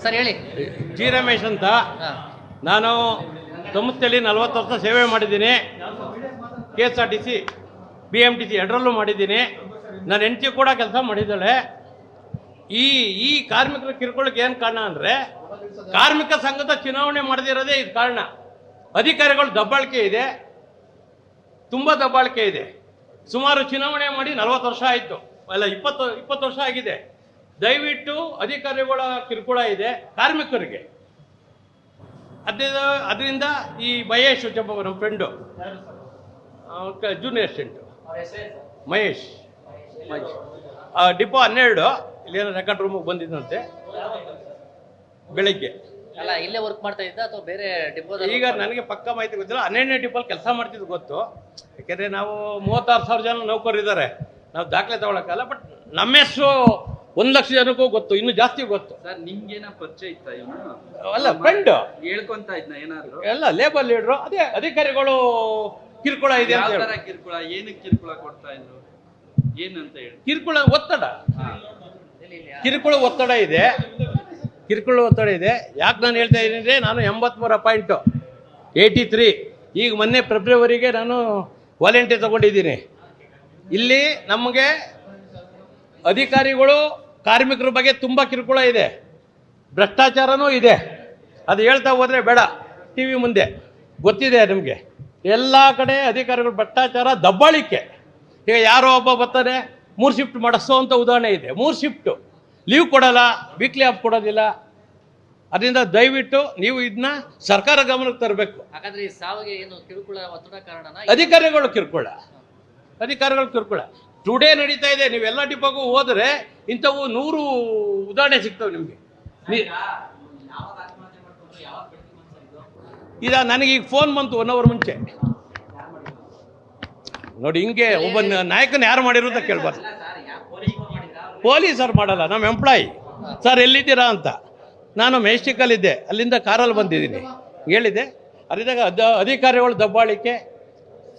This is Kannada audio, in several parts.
ಸರ್ ಹೇಳಿ. ಜಿ ರಮೇಶ್ ಅಂತ. ನಾನು ಸಂಸ್ಥೆಯಲ್ಲಿ 40 ವರ್ಷ ಸೇವೆ ಮಾಡಿದ್ದೀನಿ. KSRTC BMTC ಎರಡರಲ್ಲೂ ಮಾಡಿದ್ದೀನಿ. ನನ್ನ ಹೆಂಡತಿ ಕೂಡ ಕೆಲಸ ಮಾಡಿದ್ದಾಳೆ. ಈ ಕಾರ್ಮಿಕರ ಕಿರುಕುಳಕ್ಕೆ ಏನು ಕಾರಣ ಅಂದರೆ ಕಾರ್ಮಿಕ ಸಂಘದ ಚುನಾವಣೆ ಮಾಡದಿರೋದೇ ಇದು ಕಾರಣ. ಅಧಿಕಾರಿಗಳು ದಬ್ಬಾಳಿಕೆ ಇದೆ, ತುಂಬ ದಬ್ಬಾಳಿಕೆ ಇದೆ. ಸುಮಾರು ಚುನಾವಣೆ ಮಾಡಿ 40 ವರ್ಷ ಆಯಿತು, ಅಲ್ಲ 20 ವರ್ಷ ಆಗಿದೆ. ದಯವಿಟ್ಟು ಅಧಿಕಾರಿಗಳ ಕಿರುಕುಳ ಇದೆ ಕಾರ್ಮಿಕರಿಗೆ. ಅದರಿಂದ ಈ ಮಹೇಶ್ ನಮ್ಮ friend junior assistant Mahesh depot 12 ಇಲ್ಲೇನೋ ರೆಕಾರ್ಡ್ ರೂಮಿಗೆ ಬಂದಿದ್ದಂತೆ ಬೆಳಗ್ಗೆ. ಅಲ್ಲ ಇಲ್ಲೇ ವರ್ಕ್ ಮಾಡ್ತಾ ಇದ್ದ ಅಥವಾ ಬೇರೆ ಡಿಪೋ? ಈಗ ನನಗೆ ಪಕ್ಕ ಮಾಹಿತಿ ಗೊತ್ತಿಲ್ಲ. 12ನೇ ಡಿಪೋಲ್ಲಿ ಕೆಲಸ ಮಾಡ್ತಿದ್ದು ಗೊತ್ತು. ಯಾಕೆಂದರೆ ನಾವು 36,000 ಜನ ನೌಕರರಿದ್ದಾರೆ, ನಾವು ದಾಖಲೆ ತಗೊಳಕ್ಕಲ್ಲ. ಬಟ್ ನಮ್ಮ ಹೆಸರು 1 ಲಕ್ಷ ಜನಕ್ಕೂ ಗೊತ್ತು, ಇನ್ನೂ ಜಾಸ್ತಿ ಗೊತ್ತು. ಸರ್ ನಿಮ್ಗೇನ ಪರಿಚಯ ಇತ್ತ ಇವನು? ಅಲ್ಲ ಫ್ರೆಂಡ್ ಹೇಳ್ಕೊಂತ ಇದ್ನ ಏನಾದ್ರು? ಎಲ್ಲ ಲೇಬರ್ ಲೀಡ್ರು. ಅದೇ ಅಧಿಕಾರಿಗಳು ಕಿರುಕುಳ ಇದೆ ಅಂತ ಹೇಳಿ. ಕಿರುಕುಳ ಏನಕ್ಕೆ ಕಿರುಕುಳ ಕೊಡ್ತಾ ಇದ್ರು ಏನಂತ ಹೇಳಿ? ಕಿರುಕುಳ ಒತ್ತಡ, ಕಿರುಕುಳ ಒತ್ತಡ ಇದೆ, ಕಿರುಕುಳ ಒತ್ತಡ ಇದೆ. ಯಾಕೆ ನಾನು ಹೇಳ್ತಾ ಇದ್ದೀನಿ ಅಂದರೆ ನಾನು 83 ಅಪಾಯಿಂಟು 83. ಈಗ ಮೊನ್ನೆ ಫೆಬ್ರವರಿಗೆ ನಾನು ವಾಲಂಟಿಯರ್ ತಗೊಂಡಿದ್ದೀನಿ. ಇಲ್ಲಿ ನಮಗೆ ಅಧಿಕಾರಿಗಳು ಕಾರ್ಮಿಕರ ಬಗ್ಗೆ ತುಂಬ ಕಿರುಕುಳ ಇದೆ, ಭ್ರಷ್ಟಾಚಾರನೂ ಇದೆ. ಅದು ಹೇಳ್ತಾ ಹೋದರೆ ಬೇಡ, TV ಮುಂದೆ ಗೊತ್ತಿದೆ ನಿಮಗೆ. ಎಲ್ಲ ಕಡೆ ಅಧಿಕಾರಿಗಳು ಭ್ರಷ್ಟಾಚಾರ, ದಬ್ಬಾಳಿಕೆ. ಈಗ ಯಾರೋ ಒಬ್ಬ ಬರ್ತಾನೆ 3 ಶಿಫ್ಟ್ ಮಾಡಿಸೋ ಅಂತ ಉದಾಹರಣೆ ಇದೆ. 3 ಶಿಫ್ಟು ಲೀವ್ ಕೊಡಲ್ಲ, ವೀಕ್ಲಿ ಆಫ್ ಕೊಡೋದಿಲ್ಲ. ಅದರಿಂದ ದಯವಿಟ್ಟು ನೀವು ಇದನ್ನ ಸರ್ಕಾರ ಗಮನಕ್ಕೆ ತರಬೇಕು. ಹಾಗಾದ್ರೆ ಈ ಸಾವಿಗೆ ಏನು ಕಿರುಕುಳ ಒತ್ತಡ ಕಾರಣನ? ಅಧಿಕಾರಿಗಳು ಕಿರುಕುಳ, ಅಧಿಕಾರಿಗಳು ಕಿರುಕುಳ ಟುಡೇ ನಡೀತಾ ಇದೆ. ನೀವೆಲ್ಲ ಡಿಪೋಗೂ ಹೋದರೆ ಇಂಥವು 100 ಉದಾಹರಣೆ ಸಿಗ್ತವೆ ನಿಮಗೆ. ಈಗ ನನಗೀಗ ಫೋನ್ ಬಂತು 1 ಅವರ್ ಮುಂಚೆ. ನೋಡಿ ಹಿಂಗೆ ಒಬ್ಬ ನಾಯಕನ ಯಾರು ಮಾಡಿರು ಅಂತ ಕೇಳ್ಬಾರ್ದು. ಪೊಲೀಸರು ಮಾಡಲ್ಲ, ನಮ್ಮ ಎಂಪ್ಲಾಯಿ. ಸರ್ ಎಲ್ಲಿದ್ದೀರಾ ಅಂತ. ನಾನು ಮೆಜೆಸ್ಟಿಕಲ್ಲಿದ್ದೆ, ಅಲ್ಲಿಂದ ಕಾರಲ್ಲಿ ಬಂದಿದ್ದೀನಿ ಹೇಳಿದೆ. ಅಲ್ಲಿದ್ದಾಗ ಅಧಿಕಾರಿಗಳು ದಬ್ಬಾಳಿಕೆ,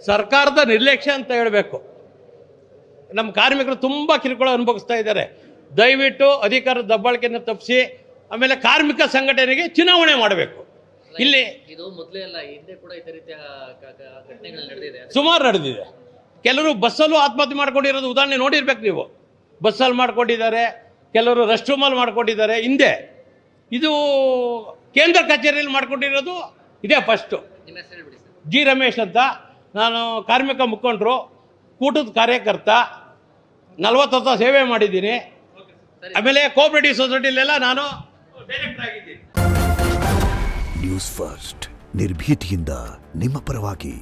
ಸರ್ಕಾರದ ನಿರ್ಲಕ್ಷ್ಯ ಅಂತ ಹೇಳಬೇಕು. ನಮ್ಮ ಕಾರ್ಮಿಕರು ತುಂಬ ಕಿರುಕುಳ ಅನುಭವಿಸ್ತಾ ಇದ್ದಾರೆ. ದಯವಿಟ್ಟು ಅಧಿಕಾರದ ದಬ್ಬಾಳಿಕೆಯನ್ನು ತಪ್ಪಿಸಿ ಆಮೇಲೆ ಕಾರ್ಮಿಕ ಸಂಘಟನೆಗೆ ಚುನಾವಣೆ ಮಾಡಬೇಕು. ಇಲ್ಲಿ ಇದು ಮೊದಲೇ ಅಲ್ಲ, ಹಿಂದೆ ಕೂಡ ಇದೇ ರೀತಿಯ ಘಟನೆಗಳು ನಡೆದಿದೆ, ಸುಮಾರು ನಡೆದಿದೆ. ಕೆಲವರು ಬಸ್ಸಲ್ಲೂ ಆತ್ಮಹತ್ಯೆ ಮಾಡ್ಕೊಂಡಿರೋದು ಉದಾಹರಣೆ ನೋಡಿರ್ಬೇಕು ನೀವು. ಬಸ್ಸಲ್ಲಿ ಮಾಡ್ಕೊಂಡಿದ್ದಾರೆ, ಕೆಲವರು ರೆಸ್ಟ್ ರೂಮಲ್ಲಿ ಮಾಡ್ಕೊಂಡಿದ್ದಾರೆ. ಹಿಂದೆ ಇದು ಕೇಂದ್ರ ಕಚೇರಿಯಲ್ಲಿ ಮಾಡ್ಕೊಂಡಿರೋದು ಇದೇ ಫಸ್ಟು. ನಿಮ್ಮ ಹೆಸರು ಹೇಳ್ಬಿಡಿ ಸರ್. ಜಿ ರಮೇಶ್ ಅಂತ. ನಾನು ಕಾರ್ಮಿಕ ಮುಖಂಡರು, ಕೂಟದ ಕಾರ್ಯಕರ್ತ, 40 ವರ್ಷ ಸೇವೆ ಮಾಡಿದ್ದೀನಿ. ಆಮೇಲೆ ಕೋಆಪರೇಟಿವ್ ಸೊಸೈಟಿಲೆಲ್ಲ ನಾನು ಡೈರೆಕ್ಟರ್ ಆಗಿದ್ದೀನಿ. ನ್ಯೂಸ್ ಫಸ್ಟ್ ನಿರ್ಭೀತಿಯಿಂದ ನಿಮ್ಮ ಪರವಾಗಿ.